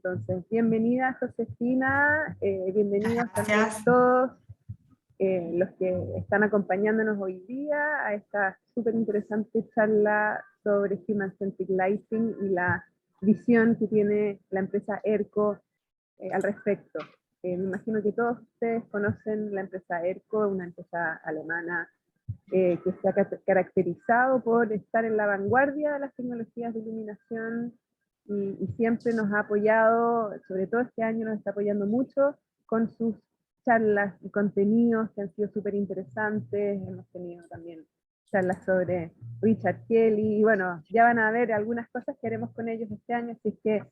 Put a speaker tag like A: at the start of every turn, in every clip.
A: entonces. Bienvenida Josefina, bienvenidos también
B: Gracias.
A: todos los que están acompañándonos hoy día a esta súper interesante charla sobre Human Centric Lighting y la visión que tiene la empresa ERCO al respecto. Me imagino que todos ustedes conocen la empresa ERCO, una empresa alemana que se ha caracterizado por estar en la vanguardia de las tecnologías de iluminación y siempre nos ha apoyado, sobre todo este año nos está apoyando mucho con sus charlas y contenidos que han sido súper interesantes. Hemos tenido también charlas sobre Richard Kelly, y bueno, ya van a ver algunas cosas que haremos con ellos este año, así que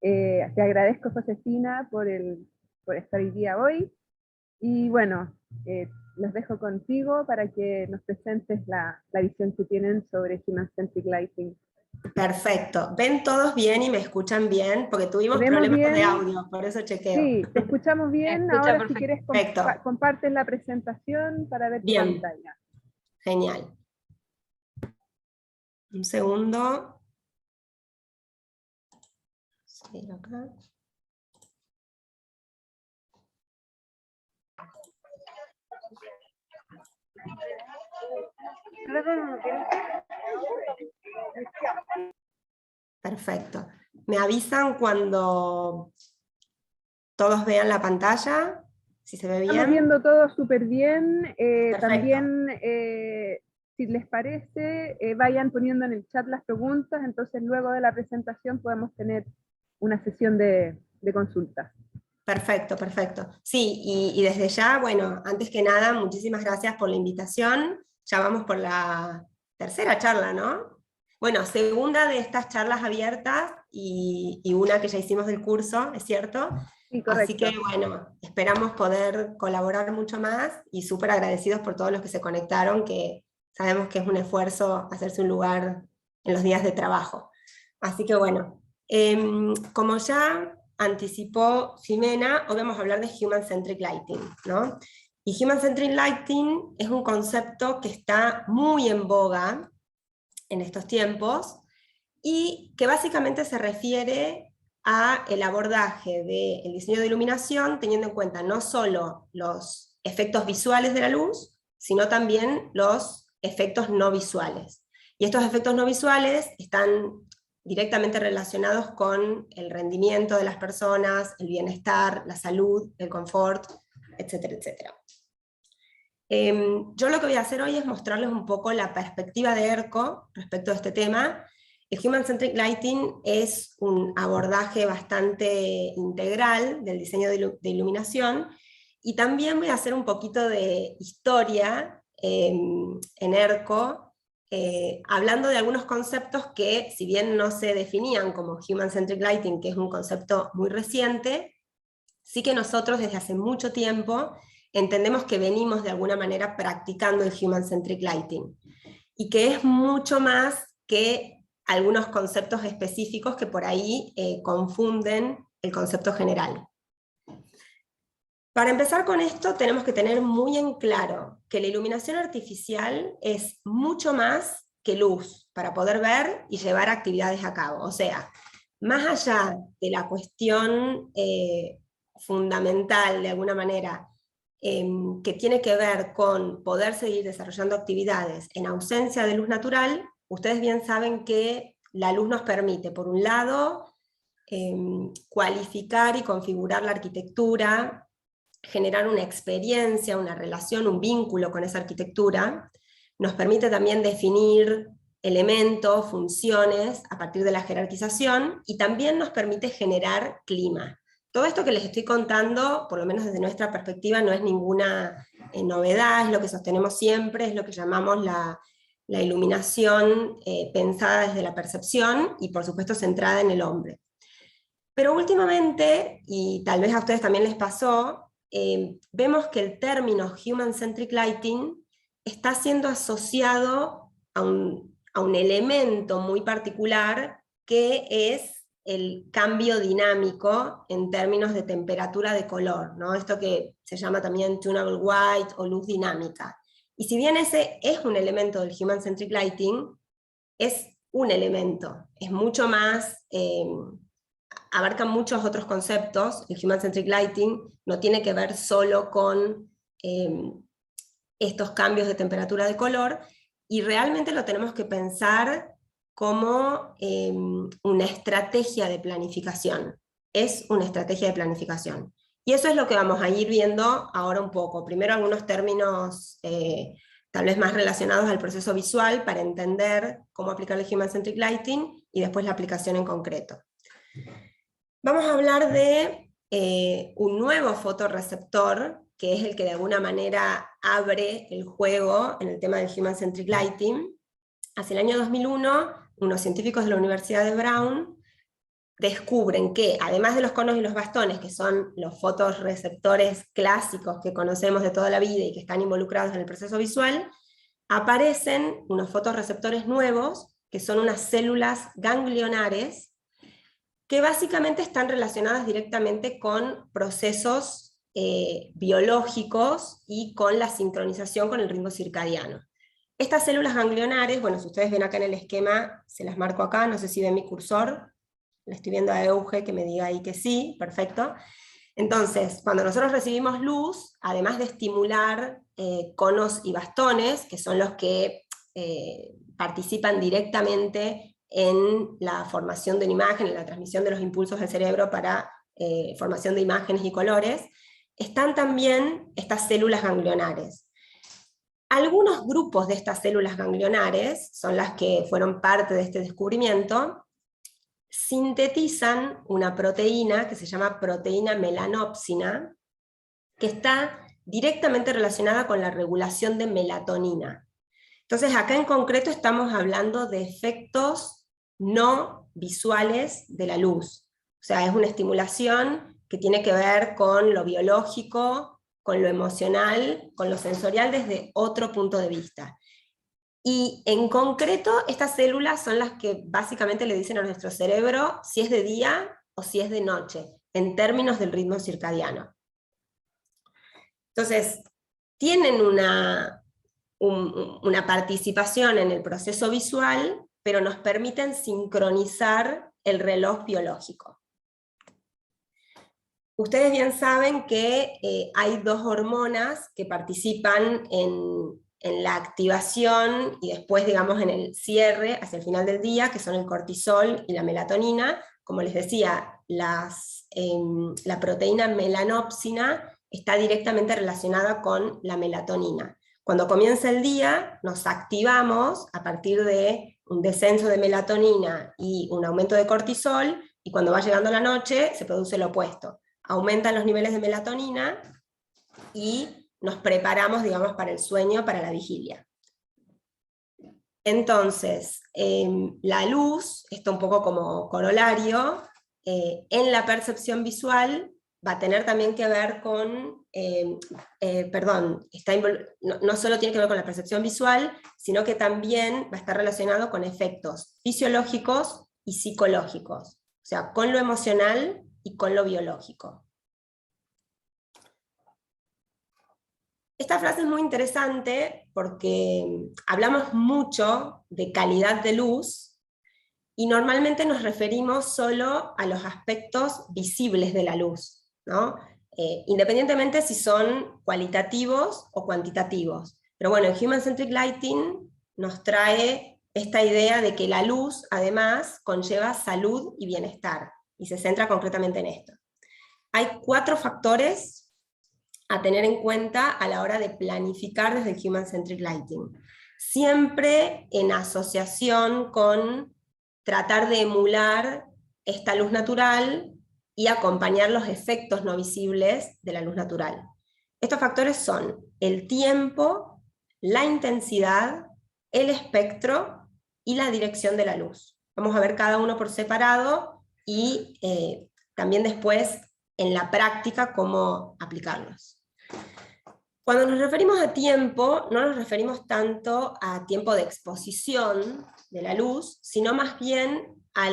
A: te agradezco, Josefina, por estar hoy día hoy, y bueno, los dejo contigo para que nos presentes la visión que tienen sobre Human Centric Lighting.
B: Perfecto. ¿Ven todos bien y me escuchan bien? Porque tuvimos
A: ¿Te vemos
B: problemas de
A: bien?
B: audio, por eso chequeo.
A: Sí, te escuchamos bien.
C: Escucha
A: Ahora si quieres
B: perfecto.
A: compartes la presentación para ver tu
B: Bien.
A: pantalla.
B: Genial. Un segundo. Sí, acá. Perfecto. ¿Me avisan cuando todos vean la pantalla? Si se ve bien.
A: Estamos viendo todo súper bien. También, si les parece, vayan poniendo en el chat las preguntas, entonces luego de la presentación podemos tener una sesión de consultas.
B: Perfecto, perfecto. Sí, y desde ya, bueno, antes que nada, muchísimas gracias por la invitación. Ya vamos por la tercera charla, ¿no? Bueno, segunda de estas charlas abiertas y una que ya hicimos del curso, ¿es cierto?
A: Sí, correcto.
B: Así que, bueno, esperamos poder colaborar mucho más y súper agradecidos por todos los que se conectaron, que sabemos que es un esfuerzo hacerse un lugar en los días de trabajo. Así que, bueno, como ya anticipó Ximena, hoy vamos a hablar de Human Centric Lighting, ¿no? Y Human Centric Lighting es un concepto que está muy en boga en estos tiempos y que básicamente se refiere a el abordaje del diseño de iluminación teniendo en cuenta no solo los efectos visuales de la luz, sino también los efectos no visuales. Y estos efectos no visuales están directamente relacionados con el rendimiento de las personas, el bienestar, la salud, el confort, etcétera, etcétera. Yo lo que voy a hacer hoy es mostrarles un poco la perspectiva de ERCO respecto a este tema. El Human Centric Lighting es un abordaje bastante integral del diseño de iluminación, y también voy a hacer un poquito de historia en ERCO, hablando de algunos conceptos que, si bien no se definían como Human Centric Lighting, que es un concepto muy reciente, sí que nosotros desde hace mucho tiempo entendemos que venimos de alguna manera practicando el Human Centric Lighting, y que es mucho más que algunos conceptos específicos que por ahí confunden el concepto general. Para empezar con esto tenemos que tener muy en claro que la iluminación artificial es mucho más que luz para poder ver y llevar actividades a cabo. O sea, más allá de la cuestión fundamental de alguna manera que tiene que ver con poder seguir desarrollando actividades en ausencia de luz natural, ustedes bien saben que la luz nos permite, por un lado, cualificar y configurar la arquitectura, generar una experiencia, una relación, un vínculo con esa arquitectura. Nos permite también definir elementos, funciones a partir de la jerarquización, y también nos permite generar clima. Todo esto que les estoy contando, por lo menos desde nuestra perspectiva, no es ninguna novedad, es lo que sostenemos siempre, es lo que llamamos la iluminación pensada desde la percepción y por supuesto centrada en el hombre. Pero últimamente, y tal vez a ustedes también les pasó, vemos que el término Human Centric Lighting está siendo asociado a un elemento muy particular, que es el cambio dinámico en términos de temperatura de color, ¿no? Esto que se llama también tunable white o luz dinámica. Y si bien ese es un elemento del Human Centric Lighting, es un elemento, es mucho más abarca muchos otros conceptos. El Human Centric Lighting no tiene que ver solo con estos cambios de temperatura de color, y realmente lo tenemos que pensar como una estrategia de planificación. Es una estrategia de planificación. Y eso es lo que vamos a ir viendo ahora un poco. Primero algunos términos tal vez más relacionados al proceso visual para entender cómo aplicar el Human Centric Lighting, y después la aplicación en concreto. Vamos a hablar de un nuevo fotorreceptor, que es el que de alguna manera abre el juego en el tema del Human Centric Lighting. Hacia el año 2001, unos científicos de la Universidad de Brown descubren que, además de los conos y los bastones, que son los fotorreceptores clásicos que conocemos de toda la vida y que están involucrados en el proceso visual, aparecen unos fotorreceptores nuevos, que son unas células ganglionares, que básicamente están relacionadas directamente con procesos biológicos y con la sincronización con el ritmo circadiano. Estas células ganglionares, bueno, si ustedes ven acá en el esquema, se las marco acá, no sé si ven mi cursor, le estoy viendo a Euge que me diga ahí que sí, perfecto. Entonces, cuando nosotros recibimos luz, además de estimular conos y bastones, que son los que participan directamente en la formación de una imagen, en la transmisión de los impulsos del cerebro para formación de imágenes y colores, están también estas células ganglionares. Algunos grupos de estas células ganglionares, son las que fueron parte de este descubrimiento, sintetizan una proteína que se llama proteína melanópsina, que está directamente relacionada con la regulación de melatonina. Entonces acá en concreto estamos hablando de efectos no visuales de la luz. O sea, es una estimulación que tiene que ver con lo biológico, con lo emocional, con lo sensorial desde otro punto de vista. Y en concreto, estas células son las que básicamente le dicen a nuestro cerebro si es de día o si es de noche, en términos del ritmo circadiano. Entonces, tienen una participación en el proceso visual, pero nos permiten sincronizar el reloj biológico. Ustedes bien saben que hay dos hormonas que participan en la activación y después, digamos, en el cierre hacia el final del día, que son el cortisol y la melatonina. Como les decía, la proteína melanópsina está directamente relacionada con la melatonina. Cuando comienza el día, nos activamos a partir de un descenso de melatonina y un aumento de cortisol, y cuando va llegando la noche se produce lo opuesto. Aumentan los niveles de melatonina y nos preparamos, digamos, para el sueño, para la vigilia. Entonces, la luz, esto un poco como corolario, en la percepción visual va a tener también que ver con, no solo tiene que ver con la percepción visual, sino que también va a estar relacionado con efectos fisiológicos y psicológicos, o sea, con lo emocional y con lo biológico. Esta frase es muy interesante porque hablamos mucho de calidad de luz y normalmente nos referimos solo a los aspectos visibles de la luz, ¿no? Independientemente si son cualitativos o cuantitativos. Pero bueno, el Human Centric Lighting nos trae esta idea de que la luz además conlleva salud y bienestar, y se centra concretamente en esto. Hay 4 factores a tener en cuenta a la hora de planificar desde el Human Centric Lighting. Siempre en asociación con tratar de emular esta luz natural y acompañar los efectos no visibles de la luz natural. Estos factores son el tiempo, la intensidad, el espectro y la dirección de la luz. Vamos a ver cada uno por separado y también después en la práctica cómo aplicarlos. Cuando nos referimos a tiempo, no nos referimos tanto a tiempo de exposición de la luz, sino más bien a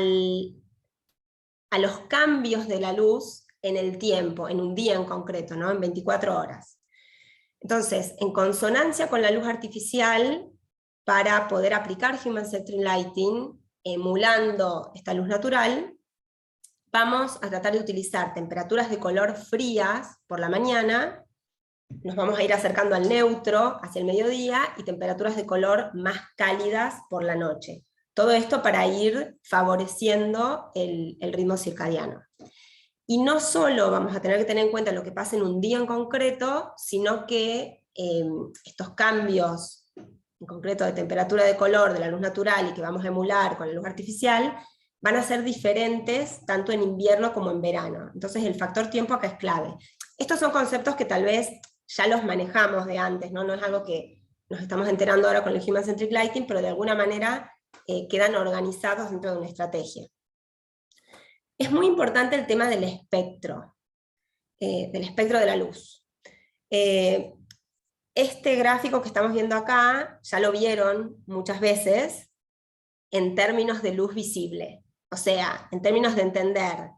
B: los cambios de la luz en el tiempo, en un día en concreto, ¿no? En 24 horas. Entonces, en consonancia con la luz artificial, para poder aplicar Human Centric Lighting, emulando esta luz natural, vamos a tratar de utilizar temperaturas de color frías por la mañana, nos vamos a ir acercando al neutro hacia el mediodía, y temperaturas de color más cálidas por la noche. Todo esto para ir favoreciendo el ritmo circadiano. Y no solo vamos a tener que tener en cuenta lo que pasa en un día en concreto, sino que estos cambios, en concreto de temperatura de color de la luz natural y que vamos a emular con la luz artificial, van a ser diferentes tanto en invierno como en verano. Entonces el factor tiempo acá es clave. Estos son conceptos que tal vez ya los manejamos de antes, ¿no? No es algo que nos estamos enterando ahora con el Human Centric Lighting, pero de alguna manera quedan organizados dentro de una estrategia. Es muy importante el tema del espectro de la luz. Este gráfico que estamos viendo acá, ya lo vieron muchas veces, en términos de luz visible. O sea, en términos de entender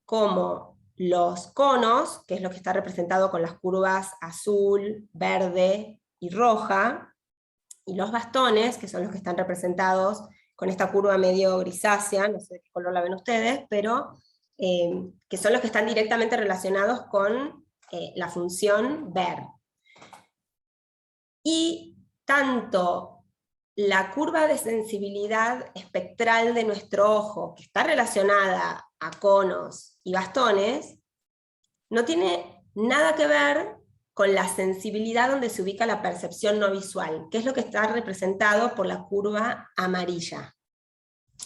B: cómo los conos, que es lo que está representado con las curvas azul, verde y roja, y los bastones, que son los que están representados con esta curva medio grisácea, no sé de qué color la ven ustedes, pero que son los que están directamente relacionados con la función ver. Y tanto la curva de sensibilidad espectral de nuestro ojo, que está relacionada a conos y bastones, no tiene nada que ver con la sensibilidad donde se ubica la percepción no visual, que es lo que está representado por la curva amarilla.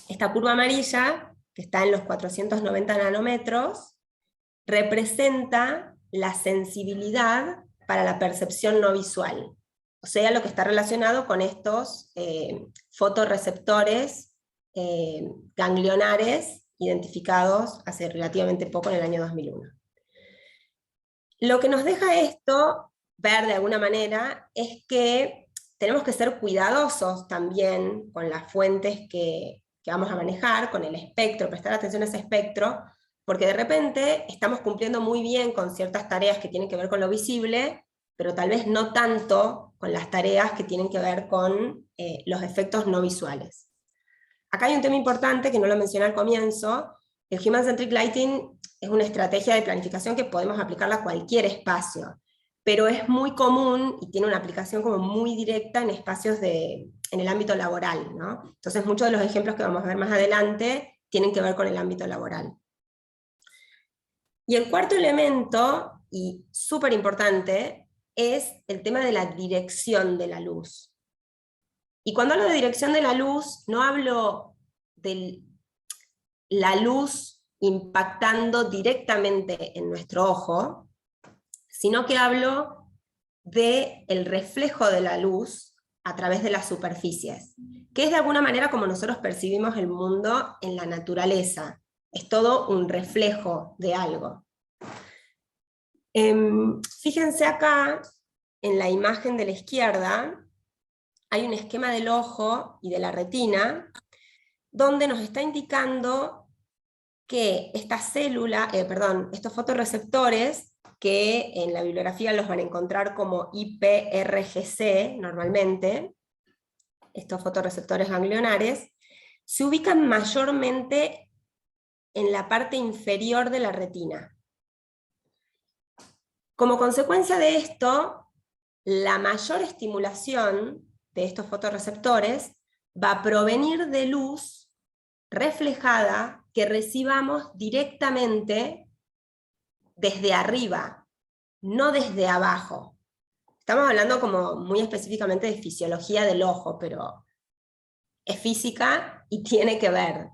B: Esta curva amarilla, que está en los 490 nanómetros, representa la sensibilidad para la percepción no visual. O sea, lo que está relacionado con estos fotorreceptores ganglionares identificados hace relativamente poco, en el año 2001. Lo que nos deja esto ver de alguna manera es que tenemos que ser cuidadosos también con las fuentes que vamos a manejar, con el espectro, prestar atención a ese espectro, porque de repente estamos cumpliendo muy bien con ciertas tareas que tienen que ver con lo visible, pero tal vez no tanto con las tareas que tienen que ver con los efectos no visuales. Acá hay un tema importante que no lo mencioné al comienzo. El Human Centric Lighting es una estrategia de planificación que podemos aplicarla a cualquier espacio, pero es muy común y tiene una aplicación como muy directa en espacios en el ámbito laboral, ¿no? Entonces muchos de los ejemplos que vamos a ver más adelante tienen que ver con el ámbito laboral. Y el cuarto elemento, y súper importante, es el tema de la dirección de la luz. Y cuando hablo de dirección de la luz, no hablo de la luz impactando directamente en nuestro ojo, sino que hablo del reflejo de la luz a través de las superficies, que es de alguna manera como nosotros percibimos el mundo en la naturaleza. Es todo un reflejo de algo. Fíjense acá, en la imagen de la izquierda, hay un esquema del ojo y de la retina, donde nos está indicando que estos fotorreceptores, que en la bibliografía los van a encontrar como IPRGC normalmente, estos fotorreceptores ganglionares, se ubican mayormente en la parte inferior de la retina. Como consecuencia de esto, la mayor estimulación de estos fotorreceptores va a provenir de luz reflejada que recibamos directamente desde arriba, no desde abajo. Estamos hablando como muy específicamente de fisiología del ojo, pero es física y tiene que ver.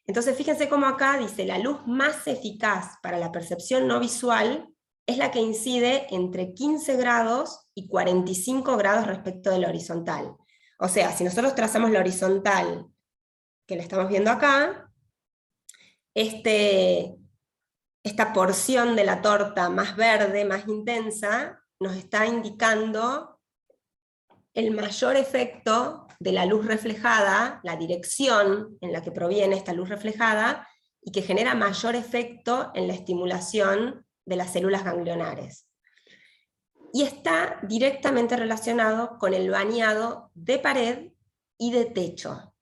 B: Entonces fíjense cómo acá dice, la luz más eficaz para la percepción no visual es la que incide entre 15 grados y 45 grados respecto de la horizontal. O sea, si nosotros trazamos la horizontal, que la estamos viendo acá, esta porción de la torta más verde, más intensa, nos está indicando el mayor efecto de la luz reflejada, la dirección en la que proviene esta luz reflejada, y que genera mayor efecto en la estimulación de las células ganglionares. Y está directamente relacionado con el bañado de pared y de techo.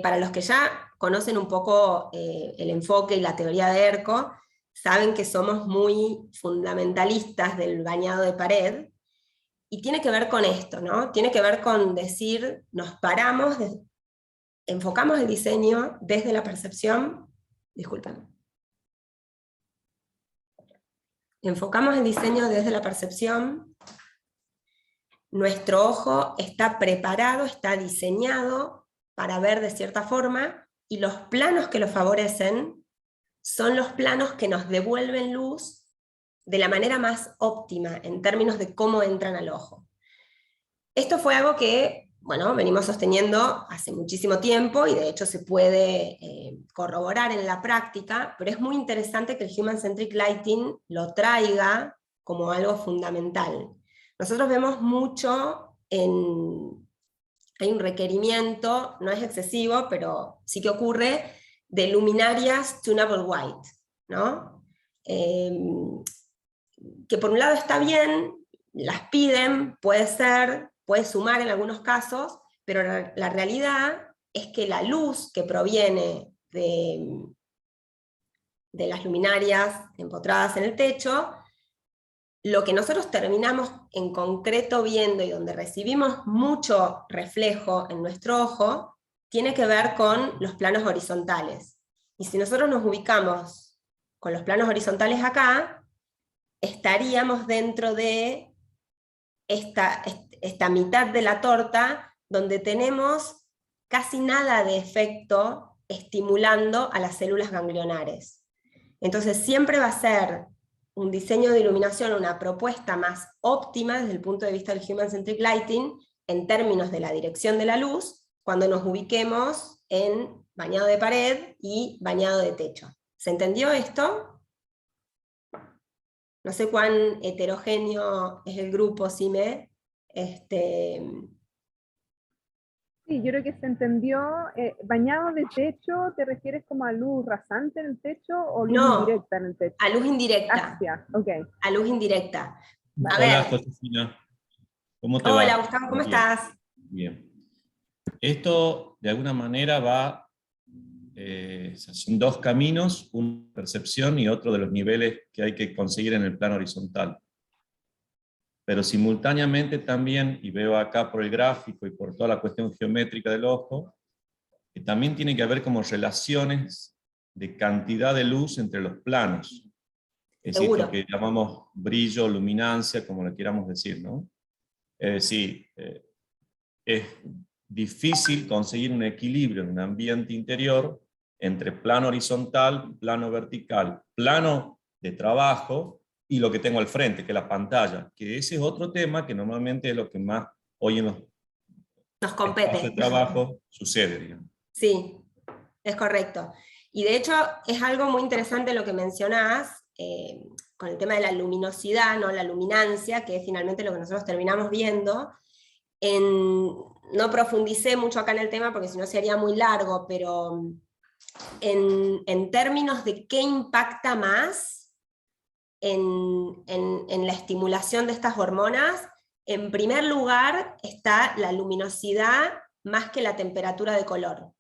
B: Para los que ya conocen un poco el enfoque y la teoría de ERCO, saben que somos muy fundamentalistas del bañado de pared, y tiene que ver con esto, ¿no? Tiene que ver con decir, nos paramos, enfocamos el diseño desde la percepción, disculpen, enfocamos el diseño desde la percepción, nuestro ojo está preparado, está diseñado para ver de cierta forma, y los planos que lo favorecen son los planos que nos devuelven luz de la manera más óptima en términos de cómo entran al ojo. Esto fue algo que, bueno, venimos sosteniendo hace muchísimo tiempo, y de hecho se puede corroborar en la práctica, pero es muy interesante que el Human Centric Lighting lo traiga como algo fundamental. Nosotros vemos mucho hay un requerimiento, no es excesivo, pero sí que ocurre, de luminarias tunable white, ¿no? Que por un lado está bien, las piden, puede ser, puede sumar en algunos casos, pero la realidad es que la luz que proviene de las luminarias empotradas en el techo, lo que nosotros terminamos en concreto viendo y donde recibimos mucho reflejo en nuestro ojo, tiene que ver con los planos horizontales. Y si nosotros nos ubicamos con los planos horizontales acá, estaríamos dentro de esta mitad de la torta, donde tenemos casi nada de efecto estimulando a las células ganglionares. Entonces siempre va a ser un diseño de iluminación, una propuesta más óptima desde el punto de vista del Human Centric Lighting, en términos de la dirección de la luz, cuando nos ubiquemos en bañado de pared y bañado de techo. ¿Se entendió esto? No sé cuán heterogéneo es el grupo, Sime.
A: Sí, yo creo que se entendió. ¿Bañado de techo te refieres como a luz rasante en el techo o luz indirecta en el techo?
B: A luz indirecta.
A: Hacia, ok.
B: A luz indirecta. A
C: Hola,
B: ver.
C: Josefina. ¿Cómo te va?
B: Hola, Gustavo, ¿cómo estás?
C: Bien. Esto, de alguna manera, va... son dos caminos, una percepción y otro de los niveles que hay que conseguir en el plano horizontal. Pero simultáneamente también, y veo acá por el gráfico y por toda la cuestión geométrica del ojo, que también tiene que haber como relaciones de cantidad de luz entre los planos. Es decir, lo que llamamos brillo, luminancia, como le queramos decir, ¿no? Es decir, es difícil conseguir un equilibrio en un ambiente interior entre plano horizontal, plano vertical, plano de trabajo y lo que tengo al frente, que es la pantalla, que ese es otro tema que normalmente es lo que más hoy en los
B: nos compete
C: de trabajo sucede, digamos.
B: Sí, es correcto. Y de hecho es algo muy interesante lo que mencionás, con el tema de la luminosidad, ¿no? La luminancia, que es finalmente lo que nosotros terminamos viendo. No profundicé mucho acá en el tema porque si no sería muy largo, pero en términos de qué impacta más en la estimulación de estas hormonas, en primer lugar está la luminosidad más que la temperatura de color.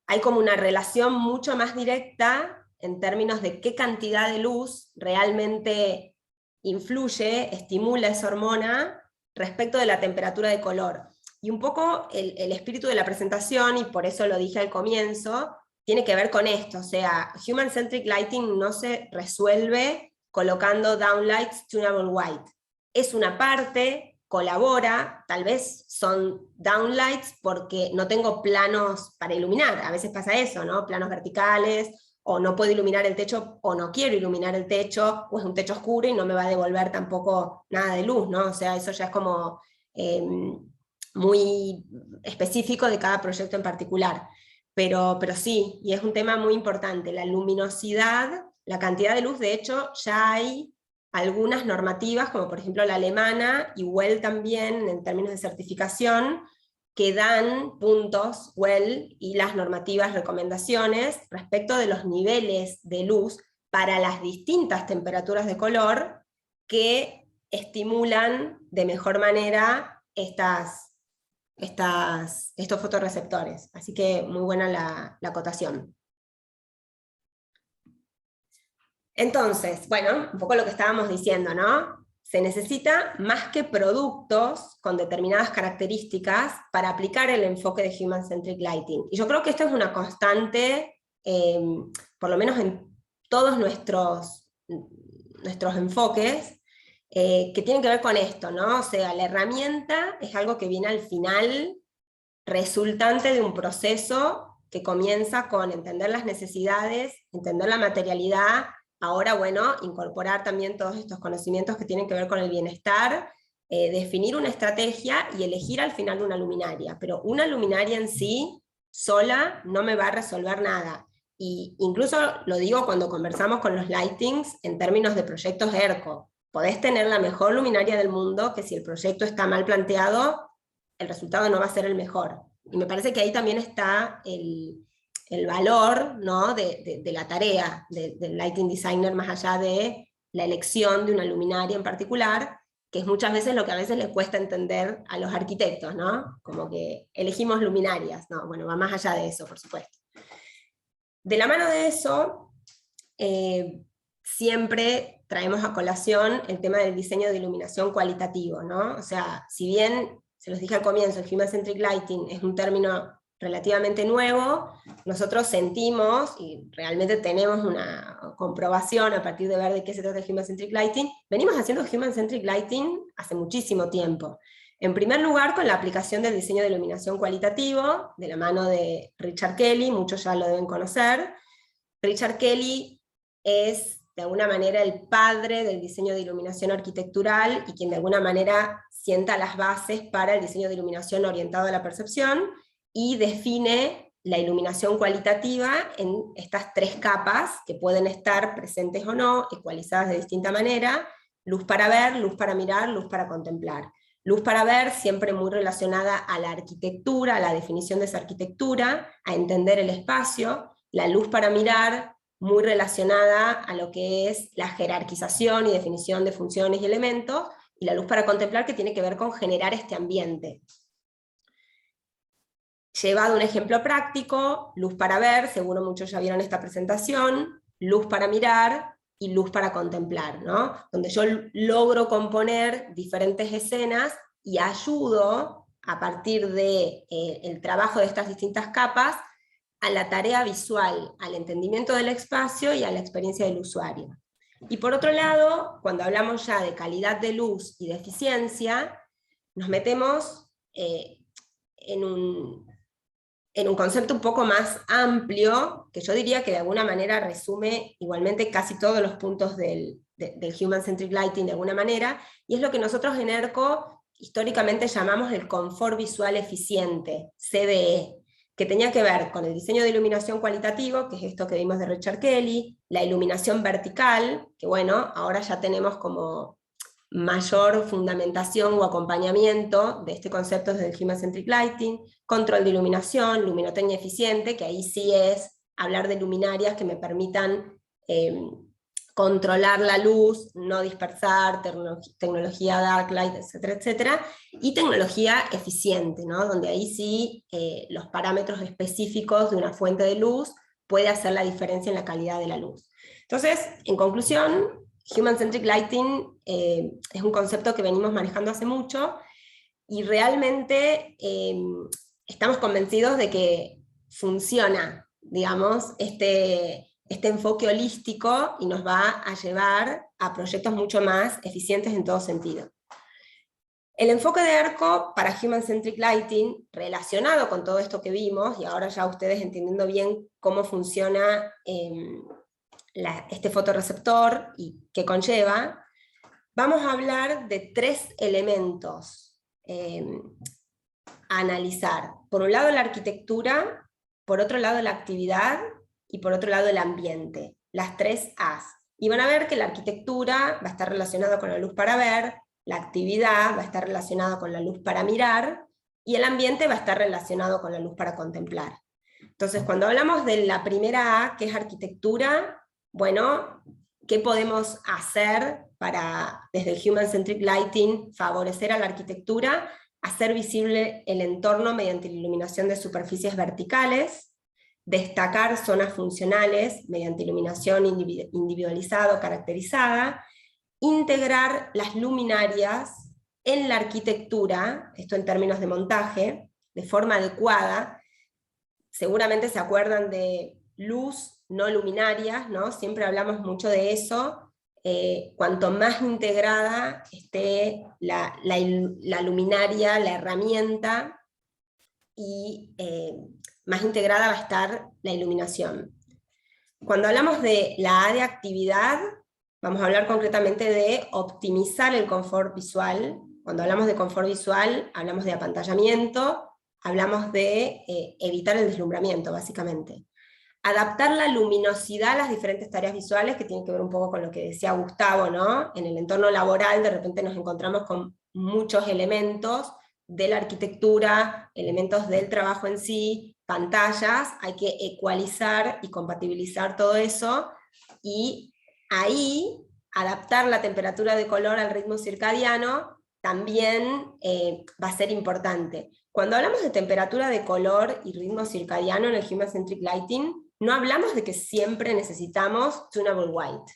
B: Hay como una relación mucho más directa en términos de qué cantidad de luz realmente influye, estimula esa hormona respecto de la temperatura de color. Y un poco el espíritu de la presentación, y por eso lo dije al comienzo, tiene que ver con esto. O sea, Human Centric Lighting no se resuelve colocando downlights tunable white. Es una parte, colabora, tal vez son downlights porque no tengo planos para iluminar. A veces pasa eso, ¿no? Planos verticales, o no puedo iluminar el techo, o no quiero iluminar el techo, o es un techo oscuro y no me va a devolver tampoco nada de luz, ¿no? O sea, eso ya es como muy específico de cada proyecto en particular. Pero sí, y es un tema muy importante, la luminosidad, la cantidad de luz. De hecho, ya hay algunas normativas, como por ejemplo la alemana, y WELL también, en términos de certificación, que dan puntos, WELL, y las normativas recomendaciones respecto de los niveles de luz para las distintas temperaturas de color que estimulan de mejor manera estas estos fotorreceptores. Así que muy buena la acotación. Entonces, bueno, un poco lo que estábamos diciendo, ¿no? Se necesita más que productos con determinadas características para aplicar el enfoque de Human-Centric Lighting. Y yo creo que esto es una constante, por lo menos en todos nuestros enfoques, que tienen que ver con esto, ¿no? O sea, la herramienta es algo que viene al final, resultante de un proceso que comienza con entender las necesidades, entender la materialidad. Ahora, bueno, incorporar también todos estos conocimientos que tienen que ver con el bienestar, definir una estrategia y elegir al final una luminaria. Pero una luminaria en sí, sola, no me va a resolver nada. Y incluso lo digo cuando conversamos con los lightings en términos de proyectos ERCO. Podés tener la mejor luminaria del mundo, que si el proyecto está mal planteado, el resultado no va a ser el mejor. Y me parece que ahí también está el valor, ¿no? de la tarea del lighting designer, más allá de la elección de una luminaria en particular, que es muchas veces lo que a veces les cuesta entender a los arquitectos, ¿no? Como que elegimos luminarias, ¿no? Bueno, va más allá de eso, por supuesto. De la mano de eso, siempre traemos a colación el tema del diseño de iluminación cualitativo, ¿no? O sea, si bien, se los dije al comienzo, el Human-Centric Lighting es un término relativamente nuevo, nosotros sentimos, y realmente tenemos una comprobación a partir de ver de qué se trata el Human-Centric Lighting, venimos haciendo Human-Centric Lighting hace muchísimo tiempo. En primer lugar, con la aplicación del diseño de iluminación cualitativo, de la mano de Richard Kelly, muchos ya lo deben conocer. Richard Kelly es, de alguna manera, el padre del diseño de iluminación arquitectural, y quien de alguna manera sienta las bases para el diseño de iluminación orientado a la percepción, y define la iluminación cualitativa en estas 3 capas, que pueden estar presentes o no, ecualizadas de distinta manera: luz para ver, luz para mirar, luz para contemplar. Luz para ver, siempre muy relacionada a la arquitectura, a la definición de esa arquitectura, a entender el espacio. La luz para mirar, muy relacionada a lo que es la jerarquización y definición de funciones y elementos, y la luz para contemplar, que tiene que ver con generar este ambiente. Llevado a un ejemplo práctico: luz para ver, seguro muchos ya vieron esta presentación, luz para mirar y luz para contemplar, ¿no? Donde yo logro componer diferentes escenas y ayudo, a partir del trabajo de estas distintas capas, a la tarea visual, al entendimiento del espacio y a la experiencia del usuario. Y por otro lado, cuando hablamos ya de calidad de luz y de eficiencia, nos metemos en un concepto un poco más amplio, que yo diría que de alguna manera resume igualmente casi todos los puntos del Human-Centric Lighting de alguna manera, y es lo que nosotros en ERCO históricamente llamamos el confort visual eficiente, CVE, que tenía que ver con el diseño de iluminación cualitativo, que es esto que vimos de Richard Kelly, la iluminación vertical, que bueno, ahora ya tenemos como mayor fundamentación o acompañamiento de este concepto desde el Human-Centric Lighting, control de iluminación, luminotecnia eficiente, que ahí sí es hablar de luminarias que me permitan controlar la luz, no dispersar, tecnología dark light, etcétera, etcétera, y tecnología eficiente, ¿no? Donde ahí sí los parámetros específicos de una fuente de luz puede hacer la diferencia en la calidad de la luz. Entonces, en conclusión, Human-Centric Lighting es un concepto que venimos manejando hace mucho, y realmente estamos convencidos de que funciona, digamos, este enfoque holístico, y nos va a llevar a proyectos mucho más eficientes en todo sentido. El enfoque de ERCO para Human-Centric Lighting, relacionado con todo esto que vimos, y ahora ya ustedes entendiendo bien cómo funciona este fotorreceptor y qué conlleva, vamos a hablar de 3 elementos a analizar. Por un lado la arquitectura, por otro lado la actividad, y por otro lado el ambiente, las 3 A's. Y van a ver que la arquitectura va a estar relacionada con la luz para ver, la actividad va a estar relacionada con la luz para mirar, y el ambiente va a estar relacionado con la luz para contemplar. Entonces, cuando hablamos de la primera A, que es arquitectura, bueno, ¿qué podemos hacer para, desde el Human-Centric Lighting, favorecer a la arquitectura? hacer visible el entorno mediante la iluminación de superficies verticales, destacar zonas funcionales mediante iluminación individualizada o caracterizada, integrar las luminarias en la arquitectura, esto en términos de montaje, de forma adecuada. Seguramente se acuerdan de luz, no luminarias, ¿no? Siempre hablamos mucho de eso. Cuanto más integrada esté la luminaria, la herramienta, y más integrada va a estar la iluminación. Cuando hablamos de la A de actividad, vamos a hablar concretamente de optimizar el confort visual. Cuando hablamos de confort visual, hablamos de apantallamiento, hablamos de evitar el deslumbramiento, básicamente. Adaptar la luminosidad a las diferentes tareas visuales, que tiene que ver un poco con lo que decía Gustavo, ¿no? En el entorno laboral de repente nos encontramos con muchos elementos de la arquitectura, elementos del trabajo en sí, pantallas, hay que ecualizar y compatibilizar todo eso, y ahí adaptar la temperatura de color al ritmo circadiano también va a ser importante. Cuando hablamos de temperatura de color y ritmo circadiano en el Human Centric Lighting, no hablamos de que siempre necesitamos tunable white.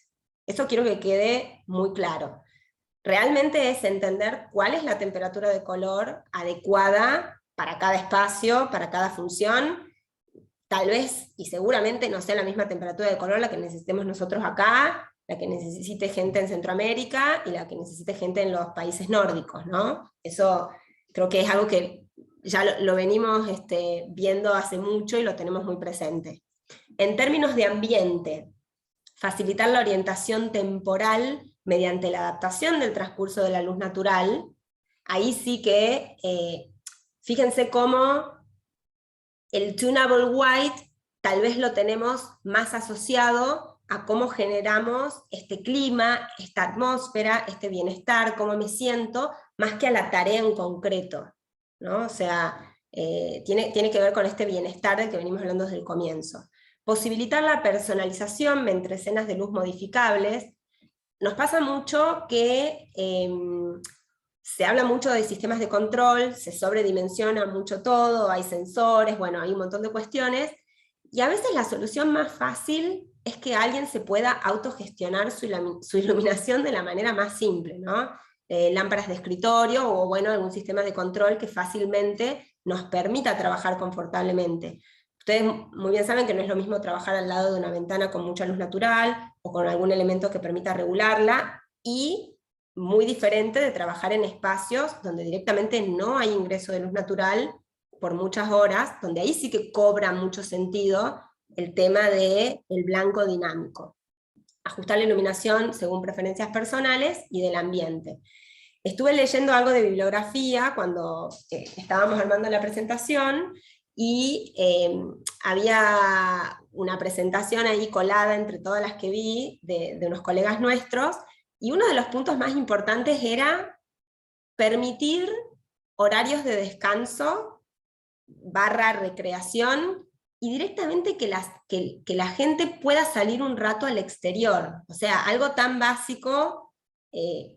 B: Esto quiero que quede muy claro. Realmente es entender cuál es la temperatura de color adecuada para cada espacio, para cada función. Tal vez, y seguramente no sea la misma temperatura de color la que necesitemos nosotros acá, la que necesite gente en Centroamérica, y la que necesite gente en los países nórdicos, ¿no? Eso creo que es algo que ya lo venimos viendo hace mucho y lo tenemos muy presente. En términos de ambiente, facilitar la orientación temporal mediante la adaptación del transcurso de la luz natural. Ahí sí que, fíjense cómo el tunable white tal vez lo tenemos más asociado a cómo generamos este clima, esta atmósfera, este bienestar, cómo me siento, más que a la tarea en concreto, ¿no? O sea, tiene que ver con este bienestar del que venimos hablando desde el comienzo. Posibilitar la personalización entre escenas de luz modificables. Nos pasa mucho que se habla mucho de sistemas de control, se sobredimensiona mucho todo, hay sensores, bueno, hay un montón de cuestiones, y a veces la solución más fácil es que alguien se pueda autogestionar su iluminación de la manera más simple, ¿no? Lámparas de escritorio o bueno, algún sistema de control que fácilmente nos permita trabajar confortablemente. Ustedes muy bien saben que no es lo mismo trabajar al lado de una ventana con mucha luz natural, o con algún elemento que permita regularla, y muy diferente de trabajar en espacios donde directamente no hay ingreso de luz natural por muchas horas, donde ahí sí que cobra mucho sentido el tema del blanco dinámico. Ajustar la iluminación según preferencias personales y del ambiente. Estuve leyendo algo de bibliografía cuando estábamos armando la presentación, y había una presentación ahí colada entre todas las que vi de unos colegas nuestros, y uno de los puntos más importantes era permitir horarios de descanso / recreación, y directamente que la gente pueda salir un rato al exterior. O sea, algo tan básico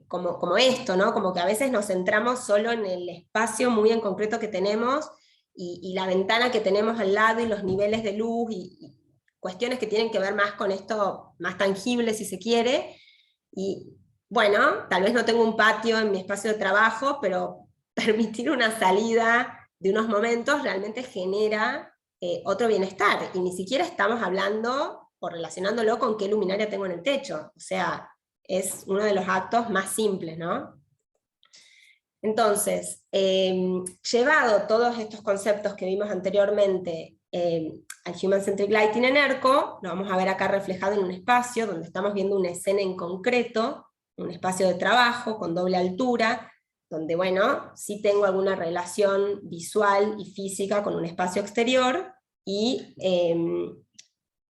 B: como esto, ¿no? Como que a veces nos centramos solo en el espacio muy en concreto que tenemos, y la ventana que tenemos al lado, y los niveles de luz, y cuestiones que tienen que ver más con esto, más tangible si se quiere. Y bueno, tal vez no tengo un patio en mi espacio de trabajo, pero permitir una salida de unos momentos realmente genera otro bienestar, y ni siquiera estamos hablando o relacionándolo con qué luminaria tengo en el techo. O sea, es uno de los actos más simples, ¿no? Entonces, llevado todos estos conceptos que vimos anteriormente al Human Centric Lighting en ERCO, lo vamos a ver acá reflejado en un espacio donde estamos viendo una escena en concreto, un espacio de trabajo con doble altura, donde, bueno, sí tengo alguna relación visual y física con un espacio exterior, y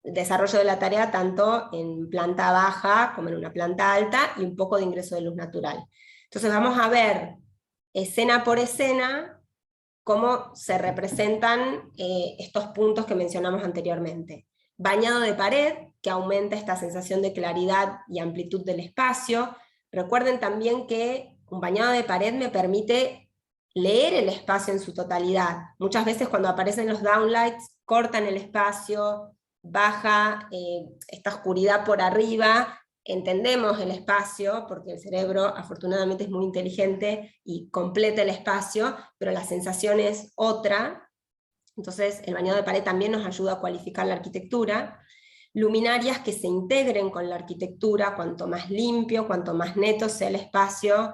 B: desarrollo de la tarea tanto en planta baja como en una planta alta, y un poco de ingreso de luz natural. Entonces vamos a ver escena por escena cómo se representan estos puntos que mencionamos anteriormente. Bañado de pared, que aumenta esta sensación de claridad y amplitud del espacio. Recuerden también que un bañado de pared me permite leer el espacio en su totalidad. Muchas veces cuando aparecen los downlights, cortan el espacio, baja esta oscuridad por arriba, entendemos el espacio, porque el cerebro afortunadamente es muy inteligente y completa el espacio, pero la sensación es otra. Entonces el bañado de pared también nos ayuda a cualificar la arquitectura. Luminarias que se integren con la arquitectura, cuanto más limpio, cuanto más neto sea el espacio,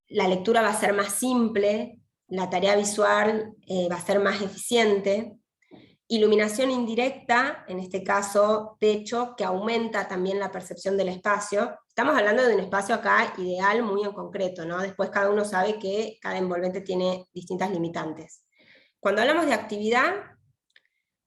B: la lectura va a ser más simple, la tarea visual va a ser más eficiente. Iluminación indirecta, en este caso techo, que aumenta también la percepción del espacio. Estamos hablando de un espacio acá ideal, muy en concreto, ¿no? Después cada uno sabe que cada envolvente tiene distintas limitantes. Cuando hablamos de actividad,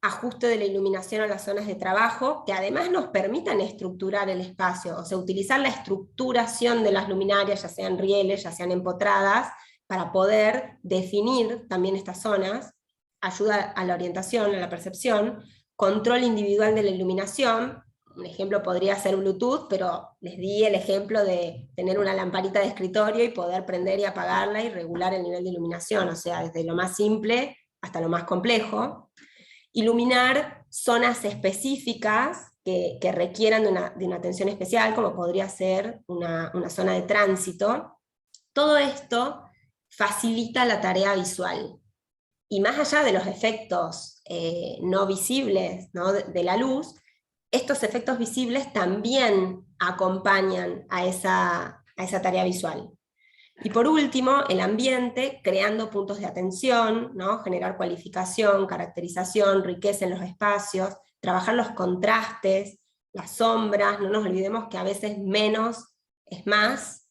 B: ajuste de la iluminación a las zonas de trabajo, que además nos permitan estructurar el espacio, o sea, utilizar la estructuración de las luminarias, ya sean rieles, ya sean empotradas, para poder definir también estas zonas, ayuda a la orientación, a la percepción, control individual de la iluminación. Un ejemplo podría ser Bluetooth, pero les di el ejemplo de tener una lamparita de escritorio y poder prender y apagarla y regular el nivel de iluminación, o sea, desde lo más simple hasta lo más complejo. Iluminar zonas específicas que requieran de una atención especial, como podría ser una zona de tránsito. Todo esto facilita la tarea visual. Y más allá de los efectos no visibles, ¿no? de la luz, estos efectos visibles también acompañan a esa tarea visual. Y por último, el ambiente, creando puntos de atención, ¿no? Generar cualificación, caracterización, riqueza en los espacios, trabajar los contrastes, las sombras, no nos olvidemos que a veces menos es más,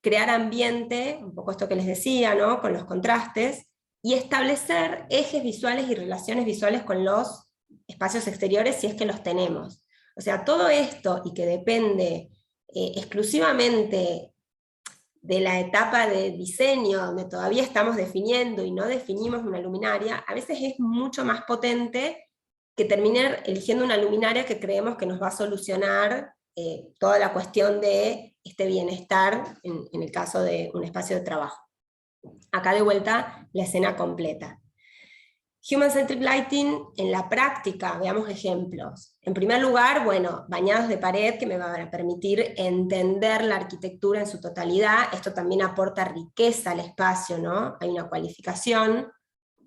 B: crear ambiente, un poco esto que les decía, ¿no? Con los contrastes, y establecer ejes visuales y relaciones visuales con los espacios exteriores si es que los tenemos. O sea, todo esto, y que depende exclusivamente de la etapa de diseño, donde todavía estamos definiendo y no definimos una luminaria, a veces es mucho más potente que terminar eligiendo una luminaria que creemos que nos va a solucionar toda la cuestión de este bienestar en el caso de un espacio de trabajo. Acá de vuelta la escena completa. Human-centric lighting en la práctica, veamos ejemplos. En primer lugar, bueno, bañados de pared que me van a permitir entender la arquitectura en su totalidad. Esto también aporta riqueza al espacio, ¿no? Hay una cualificación.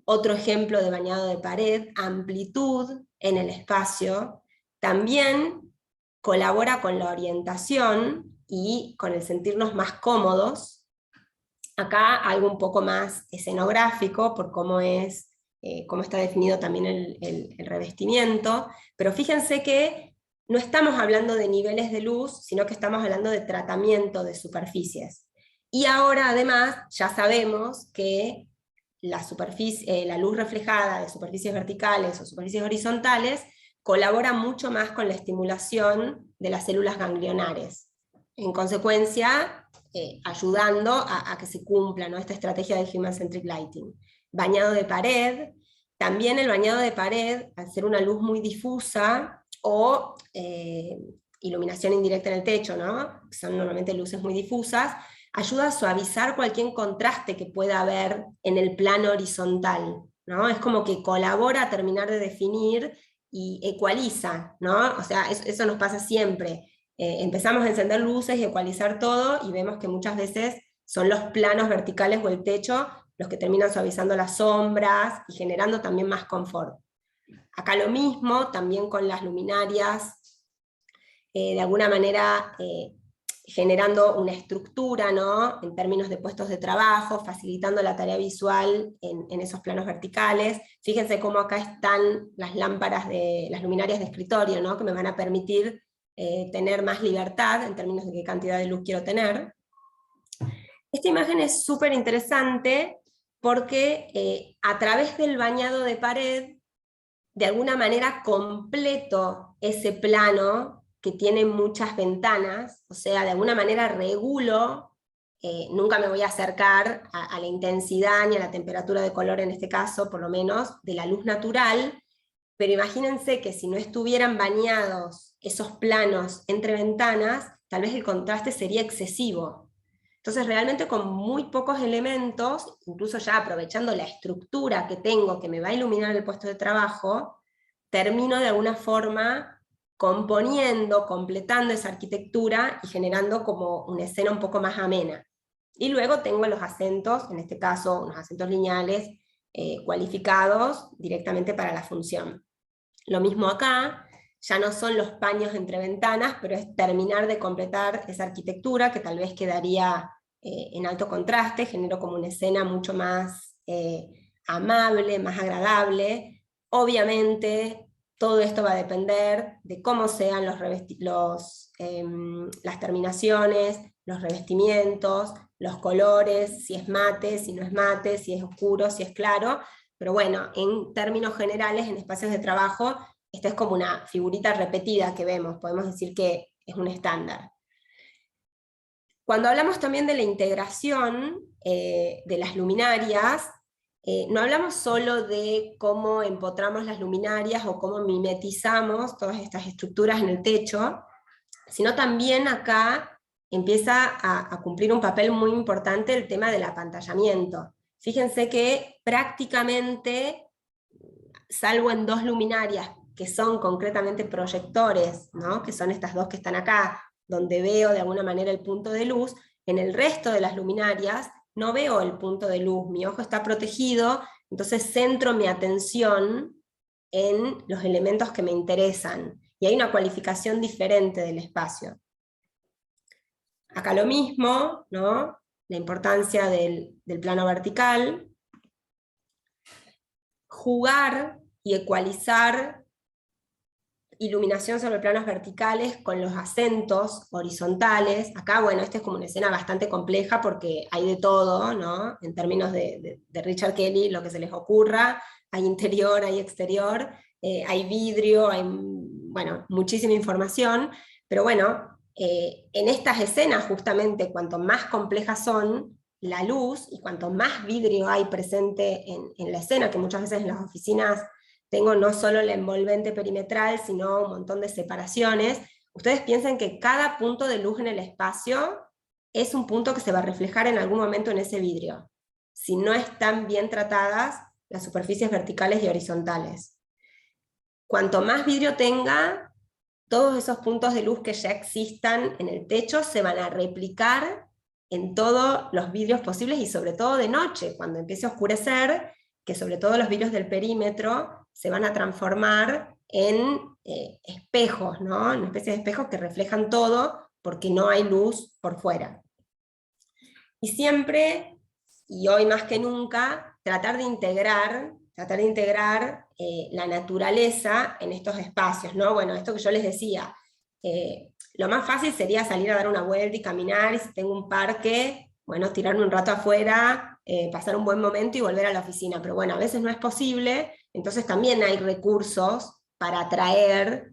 B: Otro ejemplo de bañado de pared, amplitud en el espacio. También colabora con la orientación y con el sentirnos más cómodos. Acá algo un poco más escenográfico por cómo está definido también el revestimiento, pero fíjense que no estamos hablando de niveles de luz, sino que estamos hablando de tratamiento de superficies. Y ahora además ya sabemos que la luz reflejada de superficies verticales o superficies horizontales colabora mucho más con la estimulación de las células ganglionares. En consecuencia, ayudando a que se cumpla, ¿no? Esta estrategia de Human-centric lighting. Bañado de pared, también el bañado de pared, al ser una luz muy difusa, o iluminación indirecta en el techo, ¿no? Que son normalmente luces muy difusas, ayuda a suavizar cualquier contraste que pueda haber en el plano horizontal, ¿no? Es como que colabora a terminar de definir y ecualiza, ¿no? O sea, eso nos pasa siempre. Empezamos a encender luces y ecualizar todo, y vemos que muchas veces son los planos verticales o el techo los que terminan suavizando las sombras y generando también más confort. Acá lo mismo, también con las luminarias, de alguna manera generando una estructura, ¿no? En términos de puestos de trabajo, facilitando la tarea visual en esos planos verticales. Fíjense cómo acá están las lámparas las luminarias de escritorio, ¿no? Que me van a permitir tener más libertad en términos de qué cantidad de luz quiero tener. Esta imagen es súper interesante porque a través del bañado de pared, de alguna manera completo ese plano que tiene muchas ventanas, o sea, de alguna manera regulo, nunca me voy a acercar a la intensidad ni a la temperatura de color en este caso, por lo menos, de la luz natural, pero imagínense que si no estuvieran bañados esos planos entre ventanas, tal vez el contraste sería excesivo. Entonces realmente con muy pocos elementos, incluso ya aprovechando la estructura que tengo que me va a iluminar el puesto de trabajo, termino de alguna forma componiendo, completando esa arquitectura y generando como una escena un poco más amena. Y luego tengo los acentos, en este caso unos acentos lineales cualificados directamente para la función. Lo mismo acá, ya no son los paños entre ventanas, pero es terminar de completar esa arquitectura que tal vez quedaría en alto contraste, genero como una escena mucho más amable, más agradable. Obviamente todo esto va a depender de cómo sean las terminaciones, los revestimientos, los colores, si es mate, si no es mate, si es oscuro, si es claro, pero bueno, en términos generales, en espacios de trabajo, esta es como una figurita repetida que vemos, podemos decir que es un estándar. Cuando hablamos también de la integración de las luminarias, no hablamos solo de cómo empotramos las luminarias o cómo mimetizamos todas estas estructuras en el techo, sino también acá empieza a cumplir un papel muy importante el tema del apantallamiento. Fíjense que prácticamente, salvo en dos luminarias que son concretamente proyectores, ¿no? Que son estas dos que están acá, donde veo de alguna manera el punto de luz, en el resto de las luminarias no veo el punto de luz, mi ojo está protegido, entonces centro mi atención en los elementos que me interesan, y hay una cualificación diferente del espacio. Acá lo mismo, ¿no? La importancia del plano vertical, jugar y ecualizar iluminación sobre planos verticales con los acentos horizontales. Acá, bueno, esta es como una escena bastante compleja porque hay de todo, ¿no? En términos de Richard Kelly, lo que se les ocurra, hay interior, hay exterior, hay vidrio, hay, bueno, muchísima información, pero bueno, en estas escenas justamente cuanto más complejas son la luz y cuanto más vidrio hay presente en la escena, que muchas veces en las oficinas tengo no solo la envolvente perimetral, sino un montón de separaciones. Ustedes piensen que cada punto de luz en el espacio es un punto que se va a reflejar en algún momento en ese vidrio, si no están bien tratadas las superficies verticales y horizontales. Cuanto más vidrio tenga, todos esos puntos de luz que ya existan en el techo se van a replicar en todos los vidrios posibles, y sobre todo de noche, cuando empiece a oscurecer, que sobre todo los vidrios del perímetro se van a transformar en espejos, ¿no? En especies de espejos que reflejan todo, porque no hay luz por fuera. Y siempre, y hoy más que nunca, tratar de integrar la naturaleza en estos espacios, ¿no? Bueno, esto que yo les decía, lo más fácil sería salir a dar una vuelta y caminar, y si tengo un parque, bueno, tirarme un rato afuera, pasar un buen momento y volver a la oficina, pero bueno, a veces no es posible, entonces también hay recursos para atraer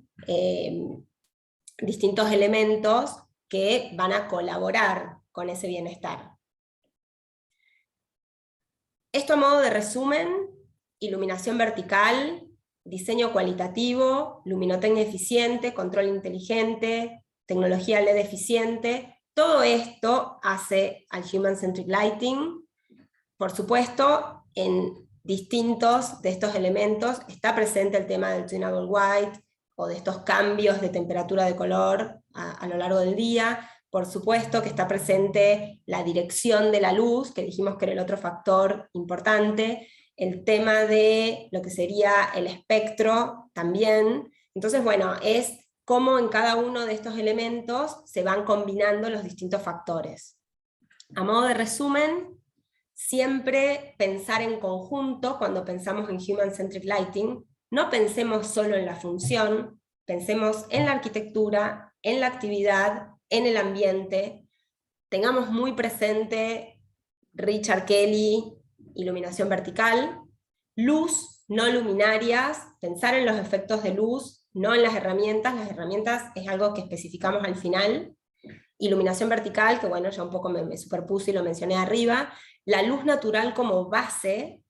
B: distintos elementos que van a colaborar con ese bienestar. Esto a modo de resumen: iluminación vertical, diseño cualitativo, luminotecnia eficiente, control inteligente, tecnología LED eficiente. Todo esto hace al Human Centric Lighting. Por supuesto, en distintos de estos elementos está presente el tema del tunable white, o de estos cambios de temperatura de color a lo largo del día. Por supuesto que está presente la dirección de la luz, que dijimos que era el otro factor importante, el tema de lo que sería el espectro también. Entonces, bueno, es cómo en cada uno de estos elementos se van combinando los distintos factores. A modo de resumen, siempre pensar en conjunto cuando pensamos en Human Centric Lighting. No pensemos solo en la función, pensemos en la arquitectura, en la actividad, en el ambiente. Tengamos muy presente Richard Kelly, iluminación vertical, luz, no luminarias, pensar en los efectos de luz, no en las herramientas es algo que especificamos al final. Iluminación vertical, que bueno, ya un poco me superpuse y lo mencioné arriba. La luz natural como base,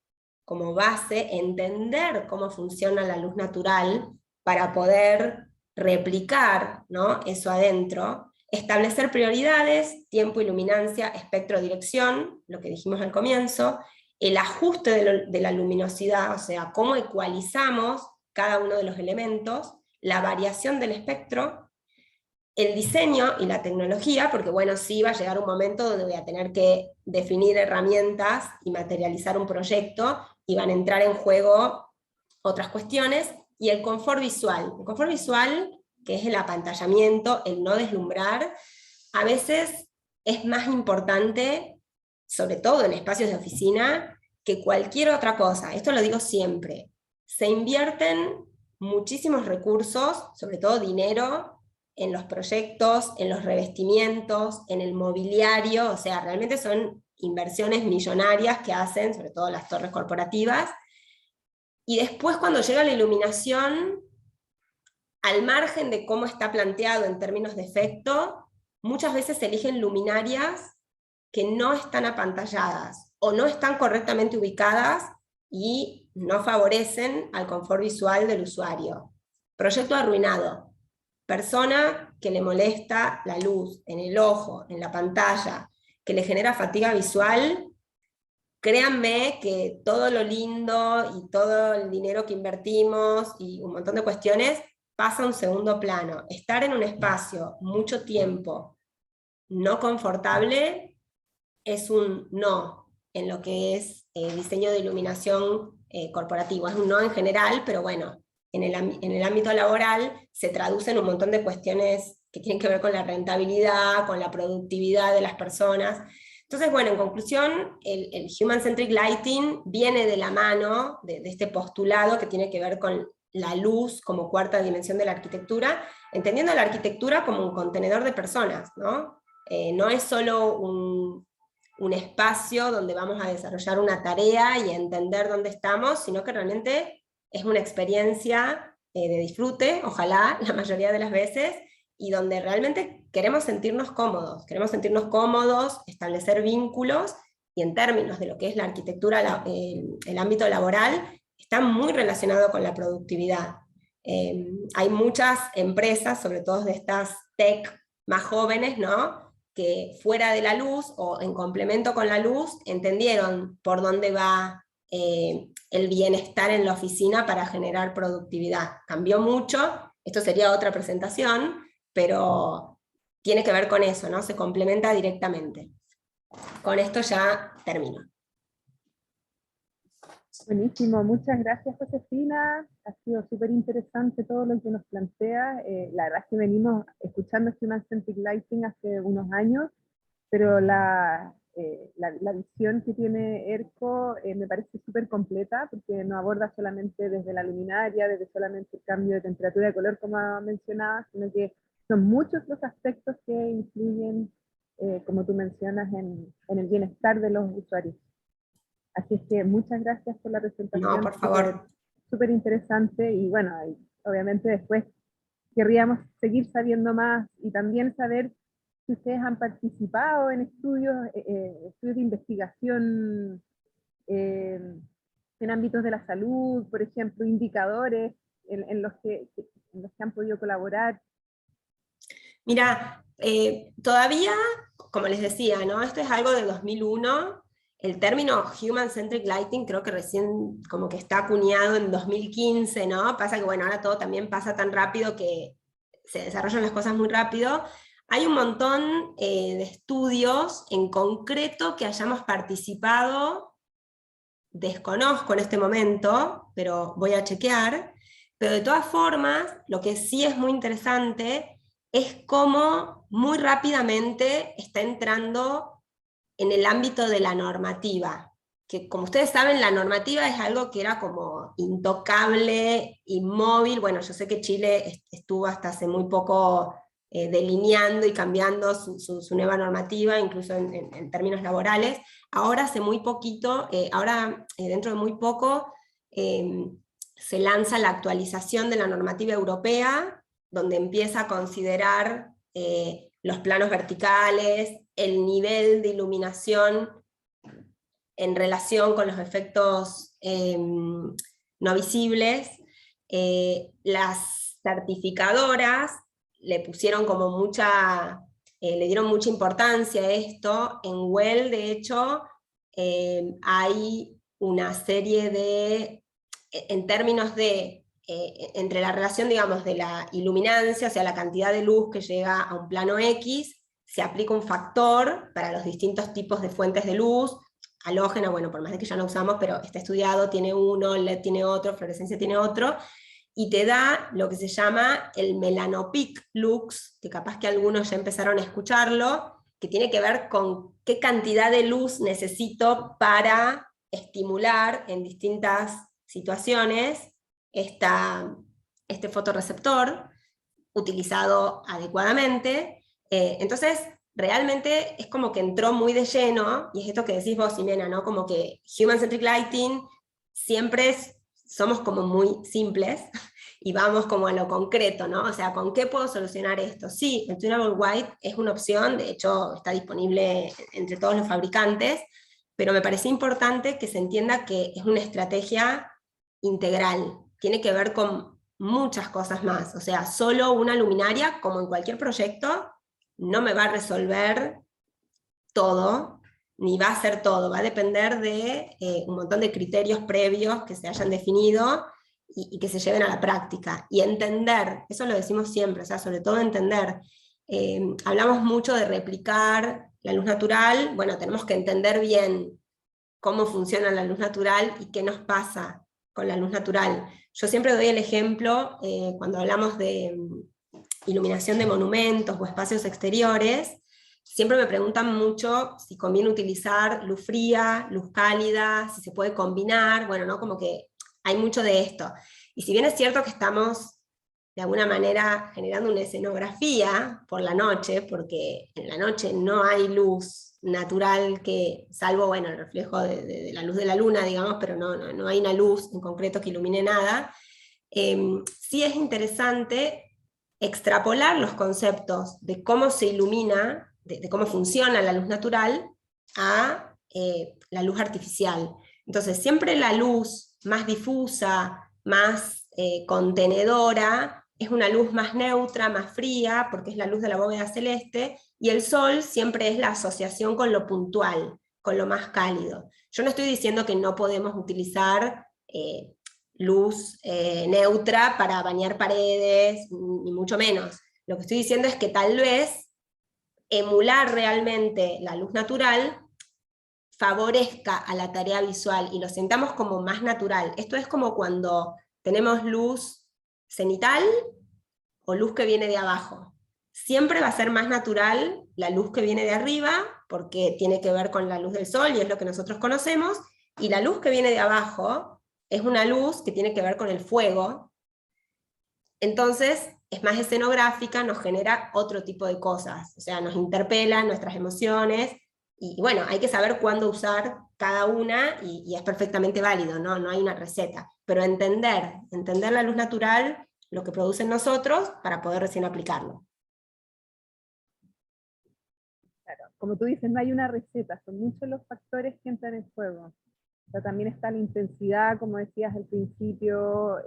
B: entender cómo funciona la luz natural para poder replicar, ¿no?, eso adentro. Establecer prioridades, tiempo y luminancia, espectro, dirección, lo que dijimos al comienzo, el ajuste de la luminosidad, o sea, cómo ecualizamos cada uno de los elementos, la variación del espectro, el diseño y la tecnología, porque bueno, sí va a llegar un momento donde voy a tener que definir herramientas y materializar un proyecto, y van a entrar en juego otras cuestiones, y el confort visual. El confort visual, que es el apantallamiento, el no deslumbrar, a veces es más importante, sobre todo en espacios de oficina, que cualquier otra cosa. Esto lo digo siempre. Se invierten muchísimos recursos, sobre todo dinero, en los proyectos, en los revestimientos, en el mobiliario, o sea, realmente son inversiones millonarias que hacen, sobre todo las torres corporativas, y después cuando llega la iluminación, al margen de cómo está planteado en términos de efecto, muchas veces se eligen luminarias que no están apantalladas, o no están correctamente ubicadas, y no favorecen al confort visual del usuario. Proyecto arruinado. Persona que le molesta la luz en el ojo, en la pantalla, que le genera fatiga visual, créanme que todo lo lindo y todo el dinero que invertimos y un montón de cuestiones pasa a un segundo plano. Estar en un espacio mucho tiempo no confortable es un no en lo que es diseño de iluminación corporativo. Es un no en general, pero bueno, en el ámbito laboral se traducen un montón de cuestiones que tienen que ver con la rentabilidad, con la productividad de las personas. Entonces, bueno, en conclusión, el Human-Centric Lighting viene de la mano de este postulado que tiene que ver con la luz como cuarta dimensión de la arquitectura, entendiendo la arquitectura como un contenedor de personas, ¿no? No es solo un espacio donde vamos a desarrollar una tarea y entender dónde estamos, sino que realmente es una experiencia de disfrute, ojalá la mayoría de las veces, y donde realmente queremos sentirnos cómodos, establecer vínculos, y en términos de lo que es la arquitectura, el ámbito laboral, está muy relacionado con la productividad. Hay muchas empresas, sobre todo de estas tech más jóvenes, ¿no?, que fuera de la luz, o en complemento con la luz, entendieron por dónde va el bienestar en la oficina para generar productividad. Cambió mucho, esto sería otra presentación, pero tiene que ver con eso, ¿no? Se complementa directamente. Con esto ya termino.
A: Buenísimo, muchas gracias Josefina, ha sido súper interesante todo lo que nos plantea. La verdad es que venimos escuchando Human-Centric Lighting hace unos años, pero la visión que tiene ERCO me parece súper completa, porque no aborda solamente desde la luminaria, desde solamente el cambio de temperatura de color, como mencionaba, sino que son muchos los aspectos que influyen, como tú mencionas, en el bienestar de los usuarios. Así es que muchas gracias por la presentación.
B: No, por favor.
A: Súper interesante, y bueno, obviamente después querríamos seguir sabiendo más, y también saber si ustedes han participado en estudios de investigación en ámbitos de la salud, por ejemplo, indicadores en los que han podido colaborar.
B: Mira, todavía, como les decía, ¿no?, esto es algo de 2001, el término Human-Centric Lighting creo que recién como que está acuñado en 2015, ¿no? Pasa que bueno, ahora todo también pasa tan rápido que se desarrollan las cosas muy rápido. Hay un montón de estudios en concreto que hayamos participado, desconozco en este momento, pero voy a chequear, pero de todas formas, lo que sí es muy interesante es cómo muy rápidamente está entrando en el ámbito de la normativa, que como ustedes saben, la normativa es algo que era como intocable, inmóvil. Bueno, yo sé que Chile estuvo hasta hace muy poco delineando y cambiando su nueva normativa, incluso en términos laborales. Ahora hace muy poquito, dentro de muy poco, se lanza la actualización de la normativa europea, donde empieza a considerar los planos verticales, el nivel de iluminación en relación con los efectos no visibles. Las certificadoras le pusieron como mucha le dieron mucha importancia a esto. En Well, de hecho, hay una serie de, en términos de, entre la relación, digamos, de la iluminancia, o sea, la cantidad de luz que llega a un plano X, se aplica un factor para los distintos tipos de fuentes de luz. Halógena, bueno, por más de que ya no usamos, pero está estudiado, tiene uno, LED tiene otro, fluorescencia tiene otro, y te da lo que se llama el Melanopeak Lux, que capaz que algunos ya empezaron a escucharlo, que tiene que ver con qué cantidad de luz necesito para estimular en distintas situaciones este fotorreceptor utilizado adecuadamente. Entonces, realmente es como que entró muy de lleno, y es esto que decís vos, Ximena, ¿no? Como que Human-Centric Lighting siempre somos como muy simples, y vamos como a lo concreto, ¿no? O sea, ¿con qué puedo solucionar esto? Sí, el Tunable White es una opción, de hecho está disponible entre todos los fabricantes, pero me parece importante que se entienda que es una estrategia integral, tiene que ver con muchas cosas más, o sea, solo una luminaria, como en cualquier proyecto, no me va a resolver todo, ni va a ser todo, va a depender de un montón de criterios previos que se hayan definido y que se lleven a la práctica. Y entender, eso lo decimos siempre, o sea, sobre todo entender. Hablamos mucho de replicar la luz natural, bueno, tenemos que entender bien cómo funciona la luz natural y qué nos pasa con la luz natural. Yo siempre doy el ejemplo, cuando hablamos de iluminación de monumentos o espacios exteriores, siempre me preguntan mucho si conviene utilizar luz fría, luz cálida, si se puede combinar, bueno, ¿no? Como que hay mucho de esto. Y si bien es cierto que estamos de alguna manera generando una escenografía por la noche, porque en la noche no hay luz natural, que, salvo bueno, el reflejo de la luz de la luna, digamos, pero no hay una luz en concreto que ilumine nada, sí es interesante extrapolar los conceptos de cómo se ilumina, de cómo funciona la luz natural, a la luz artificial. Entonces siempre la luz más difusa, más contenedora, es una luz más neutra, más fría, porque es la luz de la bóveda celeste, y el sol siempre es la asociación con lo puntual, con lo más cálido. Yo no estoy diciendo que no podemos utilizar luz neutra para bañar paredes, ni mucho menos. Lo que estoy diciendo es que tal vez emular realmente la luz natural favorezca a la tarea visual y lo sentamos como más natural. Esto es como cuando tenemos luz cenital o luz que viene de abajo. Siempre va a ser más natural la luz que viene de arriba, porque tiene que ver con la luz del sol y es lo que nosotros conocemos, y la luz que viene de abajo es una luz que tiene que ver con el fuego. Entonces es más escenográfica, nos genera otro tipo de cosas, o sea, nos interpela nuestras emociones, y bueno, hay que saber cuándo usar cada una, y es perfectamente válido, no hay una receta, pero entender la luz natural, lo que produce en nosotros, para poder recién aplicarlo.
A: Claro, como tú dices, no hay una receta, son muchos los factores que entran en juego. O sea, también está la intensidad, como decías al principio,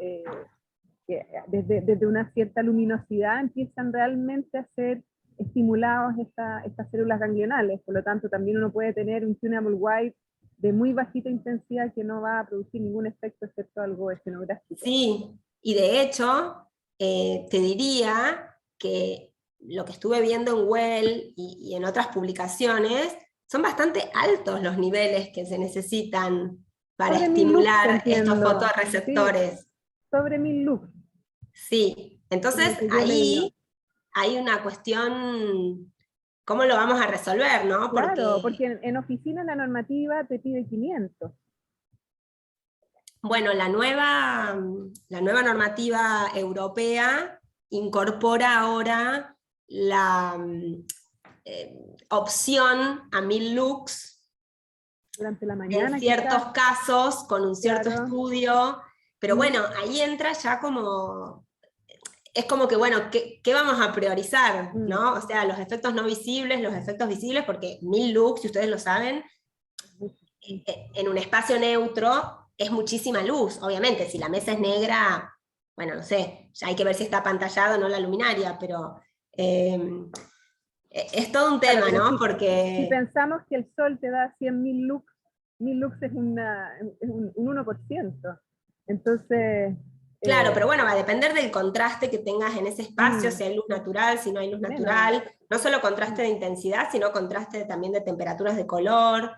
A: que desde una cierta luminosidad empiezan realmente a ser estimulados estas células ganglionales, por lo tanto también uno puede tener un tunable white de muy bajita intensidad que no va a producir ningún efecto excepto algo escenográfico.
B: Sí, y de hecho, te diría que lo que estuve viendo en Well y en otras publicaciones, son bastante altos los niveles que se necesitan para
A: sobre
B: estimular estos
A: lux,
B: fotorreceptores.
A: Sí, sobre 1000 lux.
B: Sí, entonces ahí hay una cuestión, ¿cómo lo vamos a resolver, no?
A: Claro, porque en oficina la normativa te pide 500.
B: Bueno, la nueva normativa europea incorpora ahora la opción a 1000 lux
A: durante la mañana,
B: en ciertos casos, con un cierto
A: claro,
B: estudio, pero bueno, ahí entra ya como, es como que bueno, ¿qué vamos a priorizar? ¿No? O sea, los efectos no visibles, los efectos visibles, porque 1000 lux, si ustedes lo saben, en un espacio neutro es muchísima luz, obviamente, si la mesa es negra, bueno, no sé, ya hay que ver si está apantallado o no la luminaria, pero Es todo un tema,
A: Claro,
B: ¿no?
A: si
B: Porque...
A: pensamos que el sol te da 100.000 lux, 1000 lux es un 1%. Entonces,
B: Claro, pero bueno, va a depender del contraste que tengas en ese espacio, si hay luz natural, si no hay luz
A: menos.
B: natural, no solo contraste de intensidad, sino contraste también de temperaturas de color.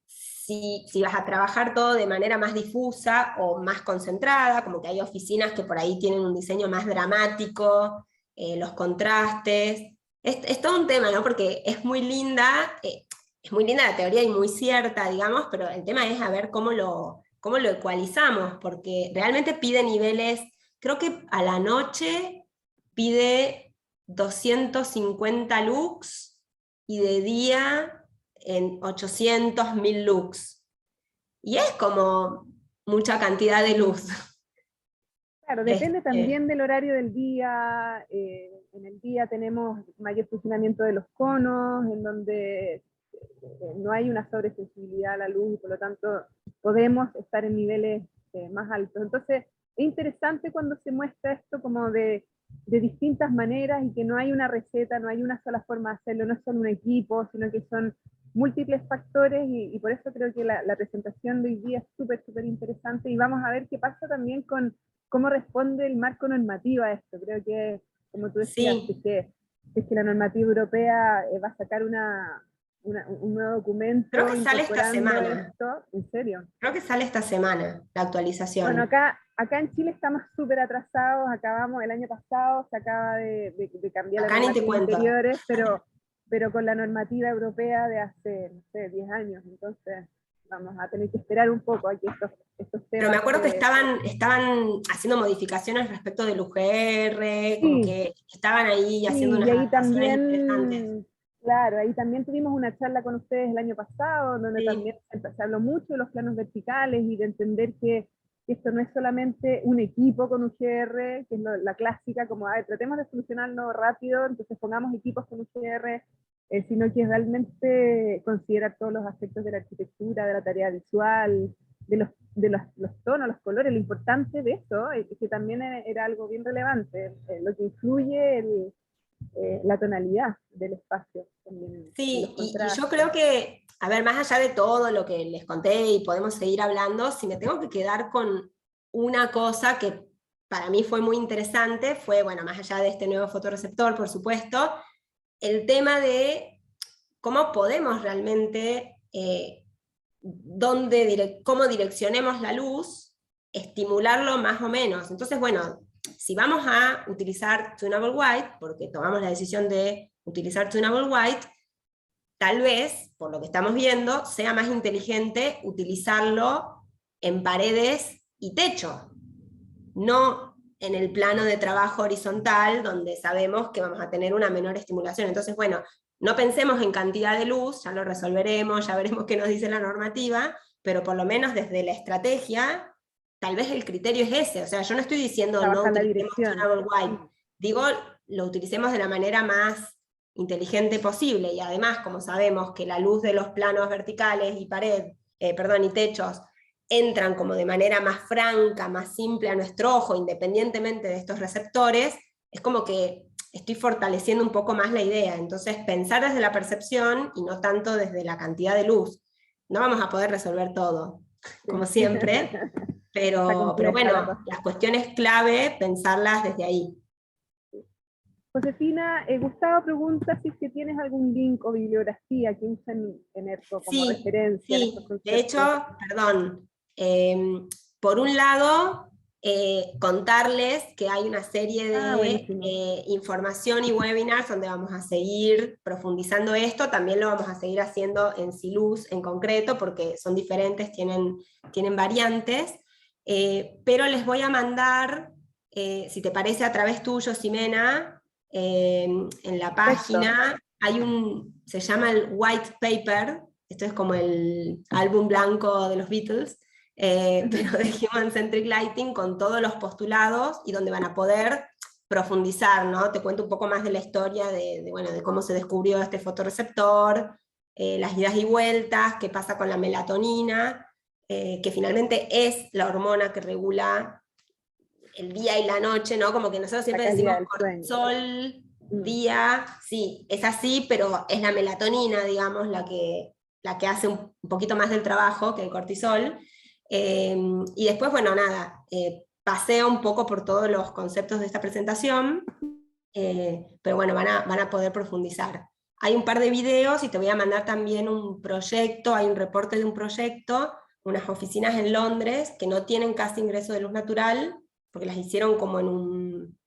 B: Si vas a trabajar todo de manera más difusa o más concentrada, como que hay oficinas que por ahí tienen un diseño más dramático, los contrastes. Es todo un tema, ¿no? Porque es muy linda la teoría y muy cierta, digamos, pero el tema es a ver cómo lo ecualizamos, porque realmente pide niveles, creo que a la noche pide 250 lux y de día en 800.000 lux. Y es como mucha cantidad de luz.
A: Claro, depende también del horario del día. En el día tenemos mayor funcionamiento de los conos, en donde no hay una sobresensibilidad a la luz, y por lo tanto podemos estar en niveles más altos. Entonces, es interesante cuando se muestra esto como de distintas maneras y que no hay una receta, no hay una sola forma de hacerlo, no es solo un equipo, sino que son múltiples factores y por eso creo que la presentación de hoy día es súper, súper interesante y vamos a ver qué pasa también con cómo responde el marco normativo a esto. Creo que, como tú decías,
B: Sí.
A: es que la normativa europea va a sacar un nuevo documento.
B: Creo que sale esta semana.
A: Esto. ¿En serio?
B: Creo que sale esta semana la actualización.
A: Bueno, acá en Chile estamos súper atrasados, acabamos el año pasado, se acaba de cambiar
B: Acá
A: las normativas anteriores, pero con la normativa europea de hace, no sé, 10 años, entonces vamos a tener que esperar un poco aquí estos temas.
B: Pero me acuerdo que estaban haciendo modificaciones respecto del UGR, como que estaban ahí haciendo unas adaptaciones interesantes.
A: Claro, ahí también tuvimos una charla con ustedes el año pasado, donde también se habló mucho de los planos verticales y de entender que esto no es solamente un equipo con UGR, que es la clásica, como tratemos de solucionarlo rápido, entonces pongamos equipos con UGR, sino que realmente considerar todos los aspectos de la arquitectura, de la tarea visual, de los tonos, los colores. Lo importante de eso, que también era algo bien relevante, lo que influye la tonalidad del espacio. También,
B: sí, y yo creo que, a ver, más allá de todo lo que les conté y podemos seguir hablando, si me tengo que quedar con una cosa que para mí fue muy interesante, fue, bueno, más allá de este nuevo fotorreceptor, por supuesto, el tema de cómo podemos realmente, cómo direccionemos la luz, estimularlo más o menos. Entonces, bueno, si vamos a utilizar tunable white, porque tomamos la decisión de utilizar tunable white, tal vez, por lo que estamos viendo, sea más inteligente utilizarlo en paredes y techo, no en el plano de trabajo horizontal, donde sabemos que vamos a tener una menor estimulación. Entonces, bueno, no pensemos en cantidad de luz, ya lo resolveremos, ya veremos qué nos dice la normativa, pero por lo menos desde la estrategia, tal vez el criterio es ese. O sea, yo no estoy diciendo no utilicemos tunable white, digo, lo utilicemos de la manera más inteligente posible, y además, como sabemos que la luz de los planos verticales y y techos entran como de manera más franca, más simple a nuestro ojo, independientemente de estos receptores, es como que estoy fortaleciendo un poco más la idea. Entonces, pensar desde la percepción y no tanto desde la cantidad de luz. No vamos a poder resolver todo, como siempre, pero bueno, las cuestiones clave, pensarlas desde ahí.
A: Josefina, Gustavo pregunta si es que tienes algún link o bibliografía que usen en ERCO como referencia.
B: Sí, de hecho, perdón, por un lado, contarles que hay una serie de información y webinars donde vamos a seguir profundizando esto, también lo vamos a seguir haciendo en Siluz en concreto, porque son diferentes, tienen variantes, pero les voy a mandar, si te parece a través tuyo, Ximena, en la página, se llama el White Paper, esto es como el álbum blanco de los Beatles, pero de Human Centric Lighting, con todos los postulados y donde van a poder profundizar, ¿no? Te cuento un poco más de la historia de cómo se descubrió este fotorreceptor, las idas y vueltas, qué pasa con la melatonina, que finalmente es la hormona que regula el día y la noche, ¿no? Como que nosotros siempre decimos cortisol, día, sí, es así, pero es la melatonina, digamos, la que hace un poquito más del trabajo que el cortisol. Y después, bueno, nada, paseo un poco por todos los conceptos de esta presentación, pero bueno, van a poder profundizar. Hay un par de videos y te voy a mandar también un proyecto, hay un reporte de un proyecto, unas oficinas en Londres que no tienen casi ingreso de luz natural, porque las hicieron como en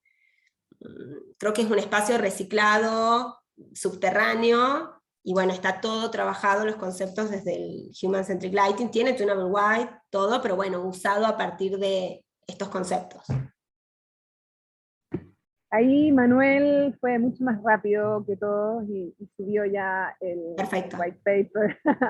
B: creo que es un espacio reciclado, subterráneo, y bueno, está todo trabajado, los conceptos desde el Human Centric Lighting, tiene tunable white, todo, pero bueno, usado a partir de estos conceptos.
A: Ahí Manuel fue mucho más rápido que todos y subió ya el
B: Perfecto.
A: white paper